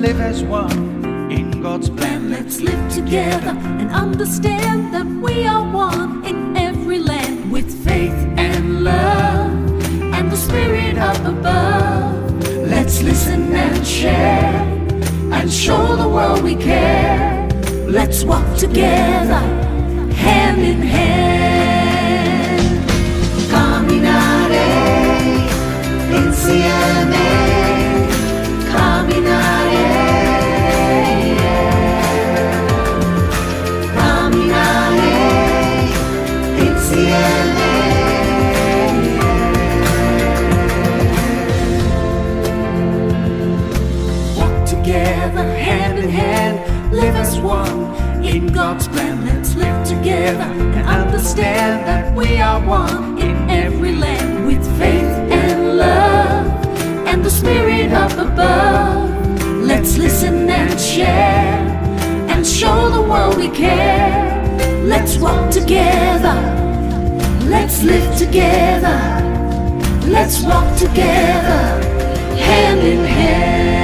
live as one in God's plan. Let's live together and understand that we are one in every land, with faith and love and the spirit up above. Let's listen and share and show the world we care. Let's walk together, hand in hand. Camminare insieme, camminare, camminare insieme. Walk together, hand in hand, live as one in God's plan. Let's live together and understand that we are one in every land, with faith and love and the spirit up above. Let's listen and share and show the world we care. Let's walk together, let's live together, let's walk together, hand in hand.